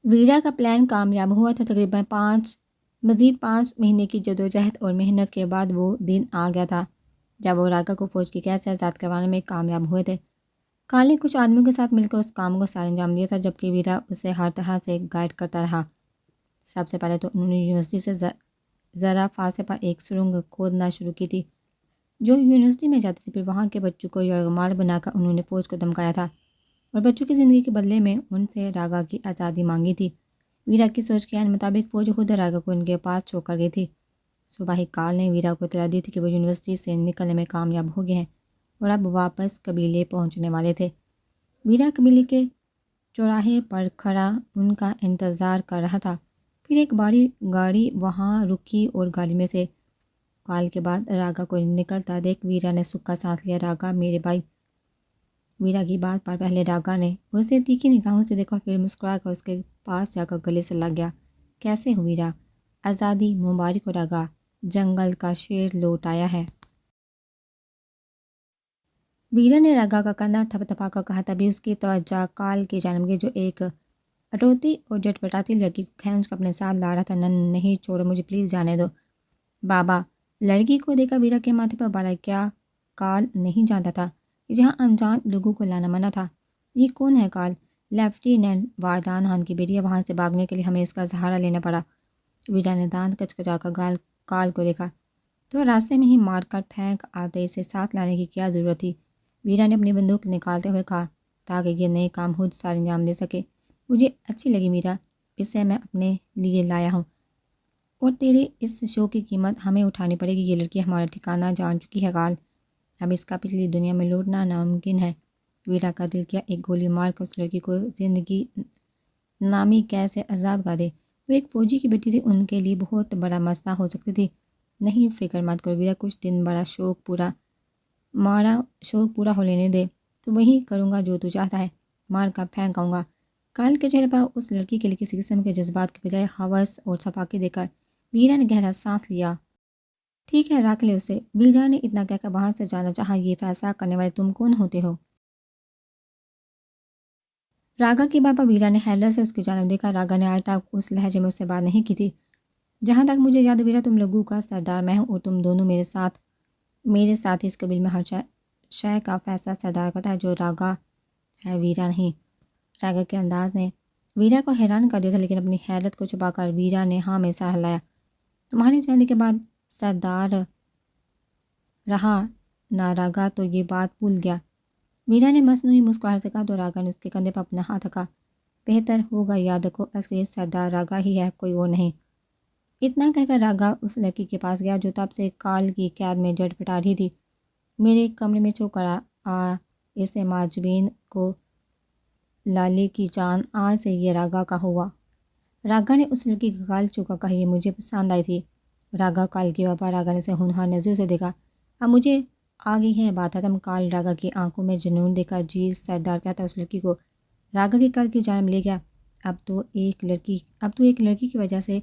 Vera کا plan کامیاب ہوا تھا۔ تقریباً مزید 5 مہینے کی جدوجہد اور محنت کے بعد وہ دن آ گیا تھا جب وہ راگا کو فوج کی قید سے آزاد کروانے میں کامیاب ہوئے تھے۔ کال نے کچھ آدمیوں کے ساتھ مل کر اس کام کو سر انجام دیا تھا، جبکہ ویرا اسے ہر طرح سے گائیڈ کرتا رہا۔ سب سے پہلے تو انہوں نے یونیورسٹی سے ذرا فاصلے پر ایک سرنگ کھودنا شروع کی تھی جو یونیورسٹی میں جاتی تھی۔ پھر وہاں کے بچوں کو یرغمال بنا کر انہوں نے فوج کو دھمکایا تھا اور بچوں کی زندگی کے بدلے میں ان سے راگا کی آزادی مانگی تھی۔ ویرا کی سوچ کے عین مطابق فوج خود راگا کو ان کے پاس چھوڑ کر گئی تھی۔ صبح ہی کال نے ویرا کو اطلاع دی تھی کہ وہ یونیورسٹی سے نکلنے میں کامیاب ہو گئے ہیں اور اب واپس قبیلے پہنچنے والے تھے۔ ویرا قبیلے کے چوراہے پر کھڑا ان کا انتظار کر رہا تھا۔ پھر ایک بڑی گاڑی وہاں رکی اور گاڑی میں سے کال کے بعد راگا کو نکلتا دیکھ ویرا نے سکھ کا سانس لیا۔ راگا میرے بھائی۔ ویرا کی بات پر پہلے راگا نے اسے تیکھی نگاہوں سے دیکھا، پھر مسکرا کر اس کے پاس جا کر گلے سے لگ گیا۔ کیسے ہو ویرا؟ آزادی مبارک ہو راگا، جنگل کا شیر لوٹ آیا ہے۔ ویرا نے راگا کا کندھا تھپ تھپا کر کہا۔ تبھی اس کی توجہ کال کی جانب گئی جو ایک اٹوتی اور جٹ پٹاتی لڑکی کو کھینچ کر اپنے ساتھ لا رہا تھا۔ نہیں چھوڑو مجھے، پلیز جانے دو۔ بابا۔ لڑکی کو دیکھا ویرا کے ماتھے پر بال آئے۔ کیا کال نہیں جانتا تھا کہ جہاں انجان لوگوں کو لانا منع تھا؟ یہ کون ہے کال؟ لیفٹیننٹ وردھان خان کی بیٹی ہے۔ وہاں سے بھاگنے کے لیے ہمیں اس کا سہارا لینا پڑا۔ ویرا نے دانت کچکچا کر کال کو دیکھا تو راستے میں ہی مار کر پھینک آتے اسے ساتھ لانے کی کیا ضرورت تھی؟ ویرا نے اپنی بندوق نکالتے ہوئے کہا تاکہ یہ نئے کام خود سر انجام دے سکے۔ مجھے اچھی لگی میرا، اسے میں اپنے لیے لایا ہوں اور تیرے اس شو کی قیمت ہمیں اٹھانی پڑے گی۔ یہ لڑکی ہمارا ٹھکانہ جان چکی ہے کال، اب اس کا پچھلی دنیا میں لوٹنا ناممکن ہے۔ ویرا کا دل کیا ایک گولی مار کر اس لڑکی کو زندگی نامی قید سے آزاد کر دے۔ وہ ایک فوجی کی بیٹی تھی، ان کے لیے بہت بڑا مسئلہ ہو سکتی تھی۔ نہیں فکر مت کرو ویرا، کچھ دن مارا شوق پورا ہو لینے دے تو وہی کروں گا جو تو چاہتا ہے، مار کر پھینک آؤں گا۔ کال کے چہرے پر اس لڑکی کے لیے کسی قسم کے جذبات کے بجائے ہوس اور صفاقی دیکھ کر ویرا نے گہرا سانس لیا۔ ٹھیک ہے رکھ لے اسے۔ ویرا نے اتنا کہہ کر وہاں سے جانا چاہا۔ یہ فیصلہ کرنے والے تم کون ہوتے ہو؟ راگا کی بات پر ویرا نے حیرت سے اس کی جانب دیکھا۔ راگا نے آج تک اس لہجے میں اس سے بات نہیں کی تھی۔ جہاں تک مجھے یاد ہے ویرا، تم لوگوں کا سردار میں ہوں اور تم دونوں میرے ساتھ اس قبیل میں ہر شے کا فیصلہ سردار کرتا ہے جو راگا ہے، ویرا نہیں۔ راگا کے انداز نے ویرا کو حیران کر دیا تھا، لیکن اپنی حیرت کو چھپا کر ویرا نے ہاں میں سر ہلایا۔ تمہارے جانے کے بعد سردار رہا نہ راگا تو یہ بات بھول گیا۔ ویرا نے مصنوعی مسکراہٹ سے کہا تو راگا نے اس کے کندھے پر اپنا ہاتھ رکھا۔ بہتر ہوگا یاد رکھو، اصلی سردار راگا ہی ہے، کوئی اور نہیں۔ اتنا کہہ کر راگا اس لڑکی کے پاس گیا جو تب سے کال کی قید میں جٹ پٹا رہی تھی۔ میرے کمرے میں چھو کر اسے ماجبین کو لالی کی جان، آج سے یہ راگا کا ہوا۔ راگا نے اس لڑکی کا گال چھو کر کہا یہ مجھے پسند آئی تھی۔ راگا کال کی بابا۔ راگا نے اسے ہونہار نظروں سے دیکھا۔ اب مجھے آ گئی ہے بات ختم۔ کال راگا کی آنکھوں میں جنون دیکھا۔ جی سردار کہتا اس لڑکی کو راگا کے کر کی جانب لے گیا۔ اب تو ایک لڑکی کی وجہ سے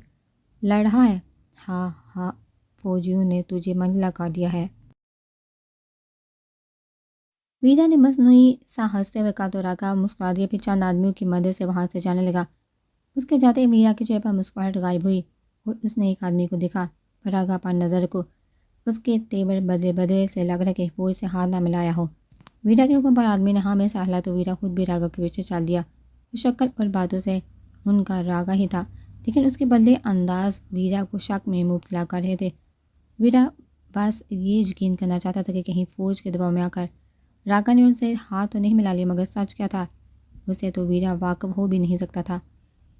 لڑ رہا ہے۔ ہاں فوجیوں نے تجھے منجلا کر دیا ہے۔ ویرا نے مصنوعی سا ہنستے ہوئے کہا تو راگا مسکرا دیا، پھر چند آدمیوں کی مدد سے وہاں سے جانے لگا۔ اس کے جاتے ویرا کے چہرے پر مسکراہٹ غائب ہوئی اور اس نے ایک آدمی کو دیکھا۔ راگا پر نظر رکھو، اس کے تیور بدلے سے لگ رہا کہ فوج سے ہاتھ نہ ملایا ہو۔ ویرا کے حکم پر آدمی نے ہاں میں سر ہلایا تو ویرا خود بھی راگا کے پیچھے چل دیا۔ شکل اور باتوں سے ان کا راگا ہی تھا، لیکن اس کے بدلے انداز ویرا کو شک میں مبتلا کر رہے تھے۔ ویرا بس یہ یقین کرنا چاہتا تھا کہ کہیں فوج کے دباؤ میں آ کر راگا نے ان سے ہاتھ تو نہیں ملا لیا، مگر سچ کیا تھا اسے تو ویرا واقف ہو بھی نہیں سکتا تھا۔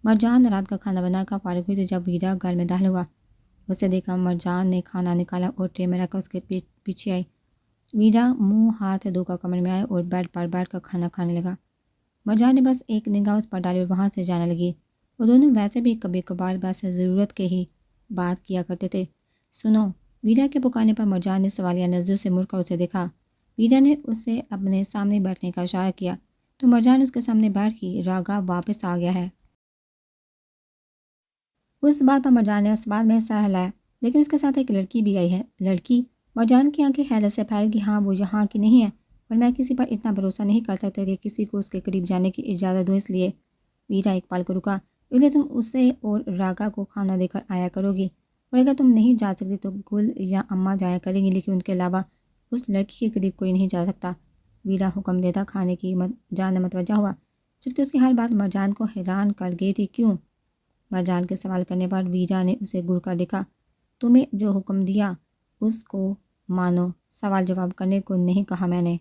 مرجان رات کا کھانا بنا کر فارغ ہوئی تو جب ویرا گھر میں داخل ہوا، اسے دیکھا مرجان نے کھانا نکالا اور ٹرے میں رکھ کر اس کے پیچھے آئی۔ ویرا منہ ہاتھ دھو کر کمرے میں آیا اور بیڈ پر بیٹھ کر کھانا کھانے لگا۔ مرجان نے بس ایک نگاہ اس پر ڈالی اور وہاں سے جانے لگی۔ وہ دونوں ویسے بھی کبھی کبھار بس ضرورت کے ہی بات کیا کرتے تھے۔ سنو، ویرا کے پکارنے پر مرجان نے سوالیہ نظروں سے مڑ کر اسے دیکھا۔ ویرا نے اسے اپنے سامنے بیٹھنے کا اشارہ کیا تو مرجان اس کے سامنے بیٹھ گئی۔ راگا واپس آ گیا ہے۔ اس بات پر مرجان نے اس بات میں سر ہلایا، لیکن اس کے ساتھ ایک لڑکی بھی آئی ہے۔ لڑکی؟ مرجان کی آنکھیں حیرت سے پھیل گئی۔ ہاں وہ یہاں کی نہیں ہے، پر میں کسی پر اتنا بھروسہ نہیں کر سکتا کہ کسی کو اس کے قریب جانے کی اجازت دوں، اس لیے۔ ویرا ایک پل کو رکا اس لیے تم اسے اور راگا کو کھانا دے کر آیا کرو گی، اور اگر تم نہیں جا سکتی تو گل یا اماں جایا کریں گی، لیکن ان کے علاوہ اس لڑکی کے قریب کوئی نہیں جا سکتا۔ ویرا حکم دیتا کھانے کی جان متوجہ ہوا، جبکہ اس کی ہر بات مرجان کو حیران کر گئی تھی۔ کیوں؟ مرجان کے سوال کرنے پر ویرا نے اسے گڑ کر دکھا۔ تمہیں جو حکم دیا اس کو مانو، سوال جواب کرنے کو نہیں کہا میں نے۔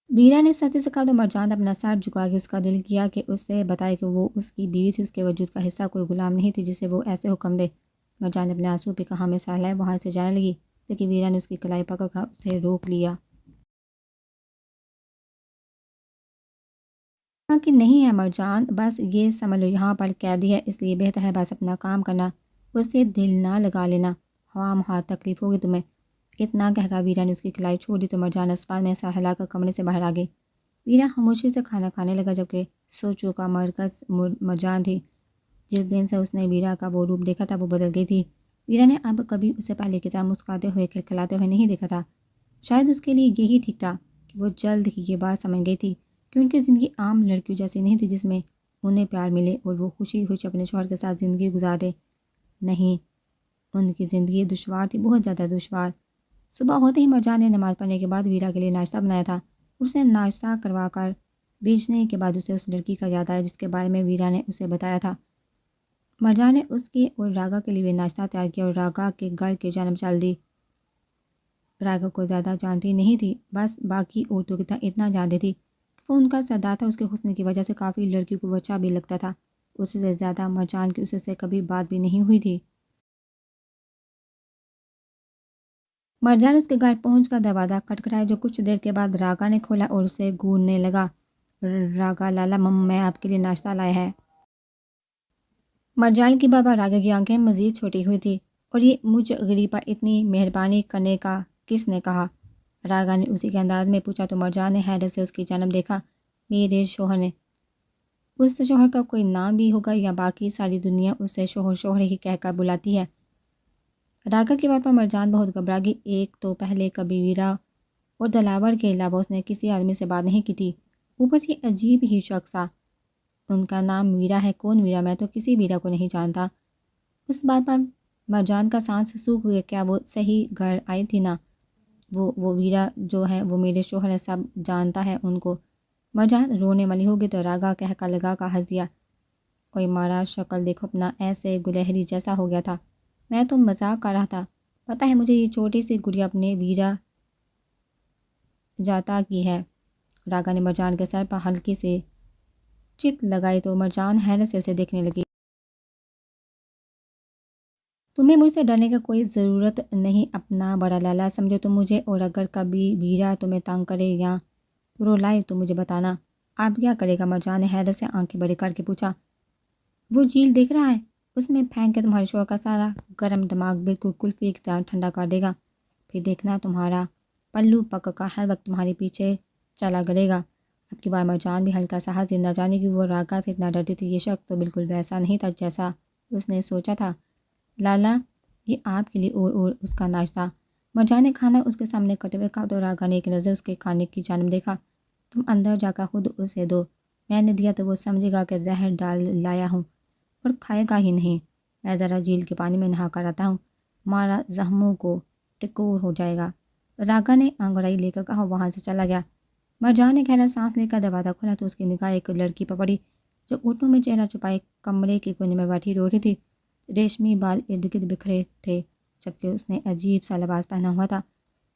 ویرا نے سختی سے کہا تو مرجان اپنا سر جھکا کے اس کا دل کیا کہ اس سے بتائے کہ وہ اس کی بیوی تھی، اس کے وجود کا حصہ، کوئی غلام نہیں تھی جسے وہ ایسے حکم دے۔ مرجان نے اپنے آنسو پہ کہا میں سہلائے وہاں سے جانے لگی، لیکن ویرا نے اس کی کلائی پکڑ کر اسے روک لیا۔ کہا کہ نہیں ہے مرجان، بس یہ سمجھ لو یہاں پر قیدی ہے، اس لیے بہتر ہے بس اپنا کام کرنا، اس سے دل نہ لگا لینا، خواہ مخواہ تکلیف ہوگی تمہیں۔ اتنا کہہ کر ویرا نے اس کی کلائی چھوڑ دی تو مرجان اسپتال میں سر ہلا کر کمرے سے باہر آ گئی۔ ویرا خاموشی سے کھانا کھانے لگا، جبکہ سوچوں کا مرکز مرجان تھی۔ جس دن سے اس نے ویرا کا وہ روپ دیکھا تھا وہ بدل گئی تھی۔ ویرا نے اب کبھی اسے پہلے کی طرح مسکراتے ہوئے کھلکھلاتے ہوئے نہیں دیکھا تھا۔ شاید اس کے لیے یہی ٹھیک تھا کہ وہ جلد ہی یہ بات سمجھ گئی تھی کہ ان کی زندگی عام لڑکیوں جیسی نہیں تھی جس میں انہیں پیار ملے اور وہ خوشی خوشی اپنے شوہر کے ساتھ زندگی گزارے۔ نہیں، ان کی زندگی دشوار تھی، بہت زیادہ دشوار۔ صبح ہوتے ہی مرجان نے نماز پڑھنے کے بعد ویرا کے لیے ناشتہ بنایا تھا۔ اس نے ناشتہ کروا کر بھیجنے کے بعد اسے اس لڑکی کا یاد آیا جس کے بارے میں ویرا نے اسے بتایا تھا۔ مرجان نے اس کی اور راگا کے لیے بھی ناشتہ تیار کیا اور راگا کے گھر کی جانب چل دی۔ راگا کو زیادہ جانتی نہیں تھی، بس باقی عورتوں کی طرح اتنا جانتی تھی کہ وہ ان کا سردار تھا۔ اس کے حسن کی وجہ سے کافی لڑکیوں کو وہ اچھا بھی لگتا تھا۔ اس سے زیادہ مرجان کی اس سے کبھی بات بھی نہیں ہوئی تھی۔ مرجان اس کے گھر پہنچ کر دروازہ کھٹکھٹایا جو کچھ دیر کے بعد راگا نے کھولا اور اسے گھورنے لگا۔ راگا لالا میں آپ کے لیے ناشتہ لایا ہے۔ مرجان کی بابا راگا کی آنکھیں مزید چھوٹی ہوئی تھی، اور یہ مجھ غریب پر اتنی مہربانی کرنے کا کس نے کہا؟ راگا نے اسی کے انداز میں پوچھا تو مرجان نے حیرت سے اس کی جانب دیکھا۔ میرے شوہر نے۔ اس شوہر کا کوئی نام بھی ہوگا یا باقی ساری دنیا اسے شوہر شوہر ہی کہہ کر بلاتی ہے؟ راگا کی بات پر مرجان بہت گھبرا گئی۔ ایک تو پہلے کبھی ویرا اور دلاور کے علاوہ اس نے کسی آدمی سے بات نہیں کی تھی، اوپر سے عجیب ہی شخص تھا۔ ان کا نام ویرا ہے؟ کون ویرا؟ میں تو کسی ویرا کو نہیں جانتا۔ اس بات پر مرجان کا سانس سوکھ گیا۔ کیا وہ صحیح گھر آئی تھی نا؟ وہ ویرا جو ہے وہ میرے شوہر ہے، سب جانتا ہے ان کو۔ مرجان رونے والی ہو گئی تو راگا کہہ کر لگا کر ہنس دیا۔ اوئے مارا، شکل دیکھو اپنا، ایسے گلہری جیسا ہو گیا تھا۔ میں تو مذاق کر رہا تھا، پتہ ہے مجھے یہ چھوٹی سی گڑیا اپنے ویرا جاتا کی ہے۔ راگا نے مرجان کے سر پر ہلکی سے چت لگائی تو مرجان حیرت سے اسے دیکھنے لگی۔ تمہیں مجھ سے ڈرنے کی کوئی ضرورت نہیں، اپنا بڑا لالا سمجھو تم مجھے، اور اگر کبھی ویرا تمہیں تنگ کرے یا رولائے تو مجھے بتانا۔ آپ کیا کرے گا؟ مرجان نے حیرت سے آنکھیں بڑی کر کے پوچھا۔ وہ جھیل دیکھ رہا ہے، اس میں پھینک کے تمہارے شوہر کا سارا گرم دماغ بالکل کلفی کی طرح ٹھنڈا کر دے گا، پھر دیکھنا تمہارا پلو پک کر ہر وقت تمہارے پیچھے چلا کرے گا۔ اب کی بار مرجان بھی ہلکا سا ہنس دی، نہ جانے کہ وہ راگا سے اتنا ڈرتی تھی۔ یہ شخص تو بالکل ویسا نہیں تھا جیسا اس نے سوچا تھا۔ لالا یہ آپ کے لیے اور اس کا ناشتہ۔ مرجان نے کھانا اس کے سامنے کرتے ہوئے کہا تو راگا نے ایک نظر اس کے کھانے کی جانب دیکھا۔ تم اندر جا کر خود اسے دو، میں نے دیا تو وہ سمجھے گا کہ زہر ڈال لایا ہوں اور کھائے گا ہی نہیں۔ میں ذرا جھیل کے پانی میں نہا کر آتا ہوں، ہمارا زخموں کو ٹکور ہو جائے گا۔ راگا نے انگڑائی لے کر کہا، وہاں سے چلا گیا۔ مرجان نے گہرا سانس لے کر دروازہ کھولا تو اس کی نگاہ ایک لڑکی پر پڑی جو اونٹوں میں چہرہ چھپائے کمرے کے کونے میں بیٹھی رو رہی تھی۔ ریشمی بال ارد گرد بکھرے تھے، جبکہ اس نے عجیب سا لباس پہنا ہوا تھا۔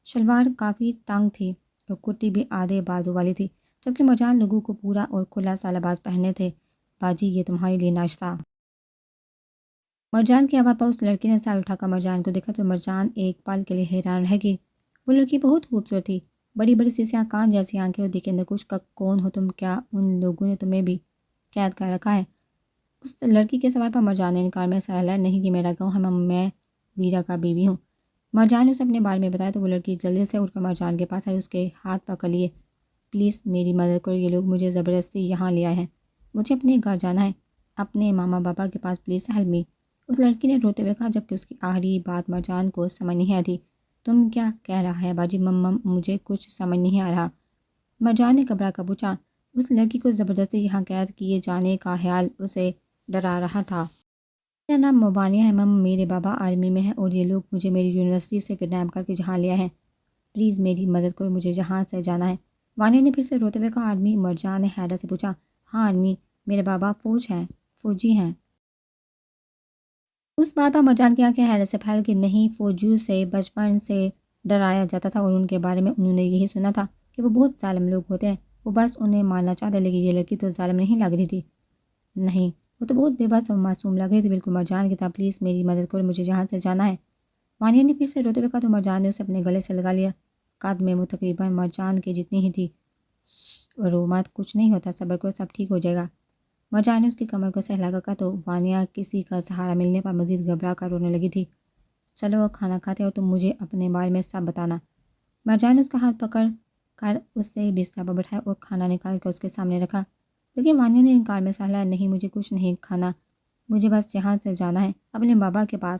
شلوار کافی تنگ تھی اور کرتی بھی آدھے بازو والی تھی، جبکہ مرجان لوگوں کو پورا اور کھلا سا لباس پہنے تھے۔ باجی یہ تمہارے لیے ناشتہ۔ مرجان کی آواز پر اس لڑکی نے سر اٹھا کر مرجان کو دیکھا تو مرجان ایک پل کے لیے حیران رہ گئی۔ وہ لڑکی بہت خوبصورت تھی، بڑی بڑی سیسیاں کان جیسی آنکھیں اور دیکھے نکوش کا کون ہو تم؟ کیا ان لوگوں نے تمہیں بھی قید کر رکھا ہے؟ اس لڑکی کے سوال پر مرجان نے انکار میں سر ہلایا۔ نہیں کہ میرا گاؤں ہے، میں ویرا کا بیوی ہوں۔ مرجان نے اسے اپنے بارے میں بتایا تو وہ لڑکی جلدی سے اٹھ کر مرجان کے پاس آئی، اس کے ہاتھ پکڑ لیے۔ پلیز میری مدد کرو، یہ لوگ مجھے زبردستی یہاں لے آئے ہیں، مجھے اپنے گھر جانا ہے، اپنے ماما بابا کے پاس، پلیز ہیلپ می۔ اس لڑکی نے روتے ہوئے کہا، جبکہ اس کی آخری بات مرجان کو سمجھ نہیں آتی۔ تم کیا کہہ رہا ہے باجی؟ مجھے کچھ سمجھ نہیں آ رہا۔ مرجان نے گھبرا کر پوچھا۔ اس لڑکی کو زبردستی یہاں قید کیے جانے کا خیال اسے ڈرا رہا تھا۔ میرا نام وانیہ ہے مم، میرے بابا آرمی میں ہیں اور یہ لوگ مجھے میری یونیورسٹی سے کڈنیپ کر کے جہاں لیا ہے، پلیز میری مدد کرو، مجھے جہاں سے جانا ہے۔ وانیہ نے پھر سے روتے ہوئے کہا آرمی؟ مرجان نے حیرت سے پوچھا۔ ہاں آرمی، میرے بابا فوجی ہیں۔ اس بات پر مرجان کی آنکھیں حیرت سے پھیل گئی۔ نہیں، فوجیوں سے بچپن سے ڈرایا جاتا تھا اور ان کے بارے میں انہوں نے یہی سنا تھا کہ وہ بہت ظالم لوگ ہوتے ہیں، وہ بس انہیں مارنا چاہتے، لیکن یہ لڑکی تو ظالم نہیں لگ رہی تھی۔ نہیں، وہ تو بہت بے بس اور معصوم لگ رہی تھی، بالکل مرجان کی طرح، پلیز میری مدد کرو، مجھے جہاں سے جانا ہے۔ وانیہ نے پھر سے روتے ہوئے کہا تو مرجان نے اسے اپنے گلے سے لگا لیا۔ قد میں وہ تقریباً مرجان کی جتنی ہی تھی۔ رو مت، کچھ نہیں ہوتا، صبر کرو، سب ٹھیک ہو جائے گا۔ مرجان نے اس کی کمر کو سہلا کر کہا تو وانیہ کسی کا سہارا ملنے پر مزید گھبرا کر رونے لگی تھی۔ چلو کھانا کھاتے اور تم مجھے اپنے بارے میں سب بتانا۔ مرجان نے اس کا ہاتھ پکڑ کر اسے بستر پر بٹھایا اور کھانا نکال کر اس کے سامنے رکھا، لیکن وانیہ نے انکار میں سہلایا، نہیں مجھے کچھ نہیں کھانا، مجھے بس یہاں سے جانا ہے، اپنے بابا کے پاس۔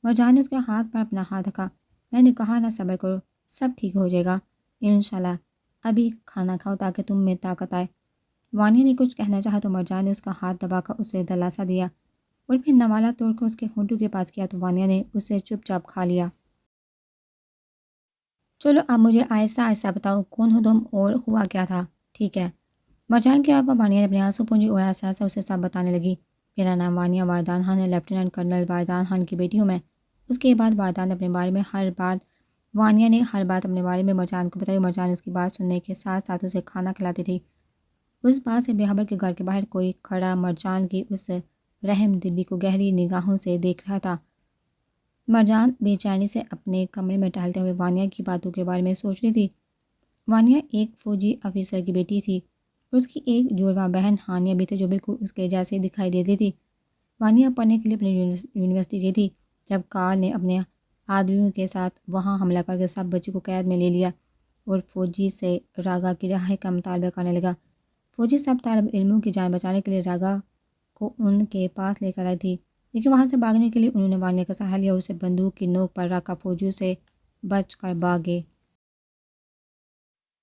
مرجان نے اس کے ہاتھ پر اپنا ہاتھ رکھا۔ میں نے کہا نا صبر کرو، سب ٹھیک ہو جائے گا انشاءاللہ، ابھی کھانا کھاؤ تاکہ تم میں طاقت آئے۔ وانیہ نے کچھ کہنا چاہا تو مرجان نے اس کا ہاتھ دبا کر اسے دلاسا دیا اور پھر نوالا توڑ کر اس کے ہونٹوں کے پاس کیا تو وانیہ نے اسے چپ چاپ کھا لیا۔ چلو اب مجھے آہستہ آہستہ بتاؤ کون ہو تم اور ہوا کیا تھا، ٹھیک ہے؟ مرجان کے بابا وانیہ نے اپنے آنسو پونجے اور آہستہ آہستہ اسے سب بتانے لگی۔ میرا نام وانیہ وردان خان ہے، لیفٹیننٹ کرنل وردان خان کی بیٹی ہوں میں۔ اس کے بعد وردان نے اپنے بارے میں وانیہ نے ہر بات اپنے بارے میں مرجان کو بتائی۔ مرجان اس کی بات سننے کے ساتھ ساتھ اسے کھانا کھلاتی تھی۔ اس بات سے بے خبر کے گھر کے باہر کوئی کھڑا مرجان کی اس رحم دلی کو گہری نگاہوں سے دیکھ رہا تھا۔ مرجان بے چینی سے اپنے کمرے میں ٹہلتے ہوئے وانیہ کی باتوں کے بارے میں سوچ رہی تھی۔ وانیہ ایک فوجی افسر کی بیٹی تھی اور اس کی ایک جڑواں بہن ہانیہ بھی تھی جو بالکل اس کے جیسے دکھائی دیتی تھی۔ وانیہ پڑھنے کے لیے اپنی یونیورسٹی گئی تھی جب کارل نے اپنے آدمیوں کے ساتھ وہاں حملہ کر کے سب بچوں کو قید میں لے لیا اور فوجی سے راگا کی رہائی کا مطالبہ کرنے لگا۔ فوجی سب طالب علموں کی جان بچانے کے لیے راگا کو ان کے پاس لے کر آئی تھی، لیکن وہاں سے بھاگنے کے لیے انہوں نے وانیہ کا سہارا لیا اور اسے بندوق کی نوک پر رکھ کر فوجیوں سے بچ کر بھاگے۔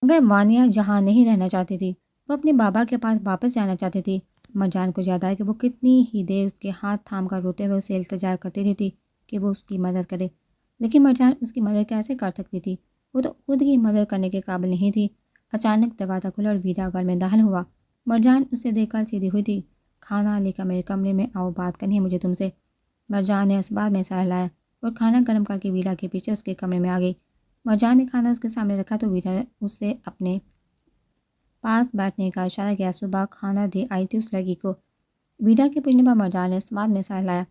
مگر وانیہ جہاں نہیں رہنا چاہتی تھی، وہ اپنے بابا کے پاس واپس جانا چاہتی تھی۔ مرجان کو یاد آیا کہ وہ کتنی ہی دیر اس کے ہاتھ تھام کر روتے ہوئے اسے التجا کرتی رہتی کہ وہ اس کی مدد کرے، لیکن مرجان اس کی مدد کیسے کر سکتی تھی؟ وہ تو خود ہی مدد کرنے کے قابل نہیں تھی۔ اچانک دروازہ کھلا اور ویرا گھر میں داخل ہوا۔ مرجان اسے دیکھ کر سیدھی ہوئی تھی۔ کھانا لے کر میرے کمرے میں آؤ، بات کرنی ہے مجھے تم سے۔ مرجان نے اسباب میں سر ہلایا اور کھانا گرم کر کے ویرا کے پیچھے اس کے کمرے میں آ گئی۔ مرجان نے کھانا اس کے سامنے رکھا تو ویرا نے اسے اپنے پاس بیٹھنے کا اشارہ کیا۔ صبح کھانا دے آئی تھی اس لڑکی کو۔ ویرا کے پوچھنے پر مرجان نے اسباب میں سر ہلایا۔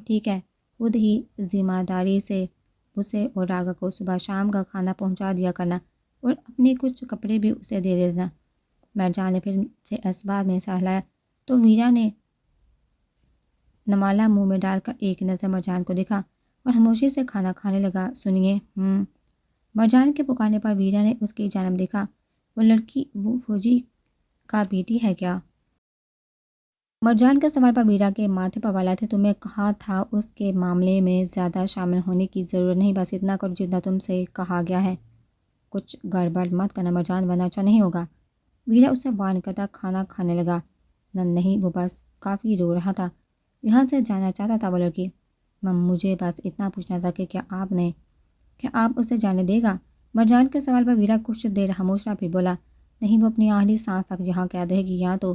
ٹھیک ہے، خود ہی ذمہ داری سے اسے اور راگا کو صبح شام کا کھانا پہنچا دیا کرنا اور اپنے کچھ کپڑے بھی اسے دے دینا۔ مرجان نے پھر سے اسباب میں سر ہلایا تو ویرا نے نوالا منہ میں ڈال کر ایک نظر مرجان کو دیکھا اور خاموشی سے کھانا کھانے لگا۔ سنیے، مرجان کے پکارنے پر ویرا نے اس کی جانب دیکھا۔ وہ لڑکی وہ فوجی کا بیٹی ہے کیا؟ مرجان کے سوال پر ویرا کے ماتھے پر والا تھے۔ تمہیں کہا تھا اس کے معاملے میں زیادہ شامل ہونے کی ضرورت نہیں، بس اتنا کرو جتنا تم سے کہا گیا ہے، کچھ گڑبڑ مت کرنا مرجان ورنہ اچھا نہیں ہوگا۔ ویرا اس سے وارن کرتا کھانا کھانے لگا۔ نہیں، وہ بس کافی رو رہا تھا، یہاں سے جانا چاہتا تھا وہ لڑکی۔ مجھے بس اتنا پوچھنا تھا کہ کیا آپ اسے جانے دے گا؟ مرجان کے سوال پر ویرا کچھ دیر خاموش رہا، پھر بولا، نہیں، وہ اپنی آخری سانس تک یہاں قید رہے گی، یا تو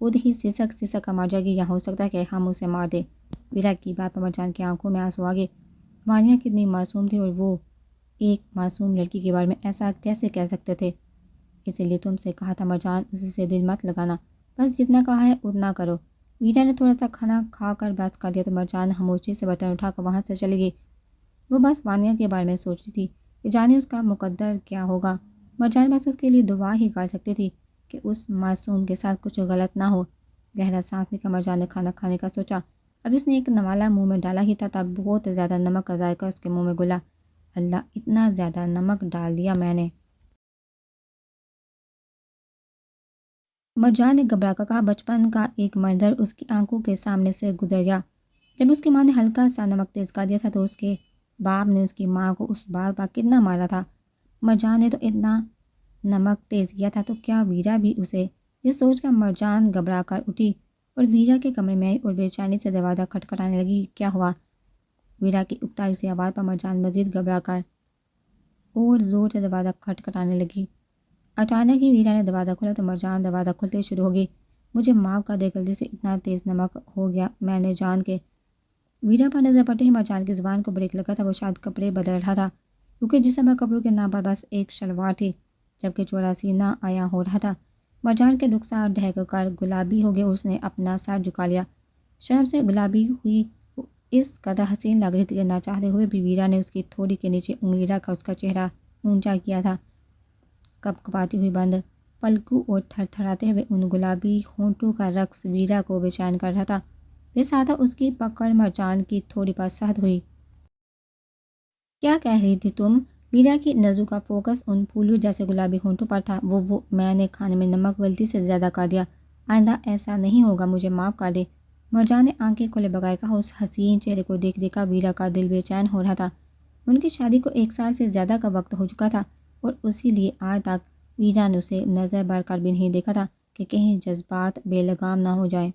خود ہی سسک کر مر جائے گی یا ہو سکتا ہے کہ ہم اسے مار دے۔ ویرا کی بات پر مرجان کی آنکھوں میں آنسو آ گئے۔ وانیہ کتنی معصوم تھی اور وہ ایک معصوم لڑکی کے بارے میں ایسا کیسے کہہ سکتے تھے؟ اسی لیے تم سے کہا تھا مرجان، اس سے دل مت لگانا، بس جتنا کہا ہے اتنا کرو۔ ویرا نے تھوڑا سا کھانا کھا کر بس کر دیا تو مرجان خاموشی سے برتن اٹھا کر وہاں سے چلی گئی۔ وہ بس وانیہ کے بارے میں سوچ رہی تھی کہ جانے اس کا مقدر کیا ہوگا۔ مرجان بس اس کے لیے دعا ہی کر سکتی تھی کہ اس معصوم کے ساتھ کچھ غلط نہ ہو۔ گہرا سانس لے کر مرجان نے کھانا کھانے کا سوچا۔ ابھی اس نے ایک نوالا منہ میں ڈالا ہی تھا تب بہت زیادہ نمک کا ذائقہ اس کے منہ میں گھلا۔ اللہ، اتنا زیادہ نمک ڈال دیا میں نے۔ مرجان نے گھبرا کر کہا۔ بچپن کا ایک منظر اس کی آنکھوں کے سامنے سے گزر گیا۔ جب اس کی ماں نے ہلکا سا نمک تیز کر دیا تھا تو اس کے باپ نے اس کی ماں کو اس بات پر کتنا مارا تھا۔ مرجان نے تو اتنا نمک تیز کیا تھا تو کیا ویرا بھی اسے؟ یہ سوچ کر مرجان گھبرا کر اٹھی اور ویرا کے کمرے میں آئی اور بے چینی سے دروازہ کھٹکھٹانے لگی۔ کیا ہوا؟ ویرا کی اکتائی سی آواز پر مرجان مزید گھبرا کر اور زور سے دروازہ کھٹکھٹانے لگی۔ اچانک ہی ویرا نے دروازہ کھولا تو مرجان دروازہ کھلتے ہی شروع ہوگی۔ مجھے معاف کر دے، غلطی سے اتنا تیز نمک ہو گیا، میں نے جان کے۔ ویرا پر نظر پڑتے ہی مرجان کی زبان کو بریک لگا تھا۔ وہ شاید کپڑے بدل رہا تھا کیونکہ جسم پر کپڑوں کے نام پر بس ایک شلوار تھی جبکہ چوڑا سینہ آیا ہو رہا تھا۔ مرجان کے رخسار دہک کر گلابی ہو گئے اور اس نے اپنا سر جھکا لیا۔ شرم سے گلابی ہوئی وہ اس قدر حسین لگ رہی تھی کہ نہ چاہتے ہوئے بھی ویرا نے اس کی تھوڑی کے نیچے انگلی رکھ کر اس کا چہرہ اونچا کیا تھا۔ کپکپاتی ہوئی بند پلکوں اور تھر تھراتے ہوئے ان گلابی ہونٹوں کا رقص ویرا کو بے چین کر رہا تھا۔ لہذا اس کی پکڑ مرجان کی تھوڑی پر سخت ہوئی۔ کیا کہہ رہی تھی تم؟ ویرا کی نظروں کا فوکس ان پھولوں جیسے گلابی ہونٹوں پر تھا۔ وہ میں نے کھانے میں نمک غلطی سے زیادہ کر دیا، آئندہ ایسا نہیں ہوگا، مجھے معاف کر دے۔ مرجان نے آنکھیں کھولے بغیر کہا۔ اس حسین چہرے کو دیکھ دیکھ کر ویرا کا دل بے چین ہو رہا تھا۔ ان کی شادی کو 1 سال سے زیادہ کا وقت ہو چکا تھا اور اسی لیے آج تک ویرا نے اسے نظر بڑھ کر بھی نہیں دیکھا تھا کہ کہیں جذبات بے لگام نہ ہو جائیں۔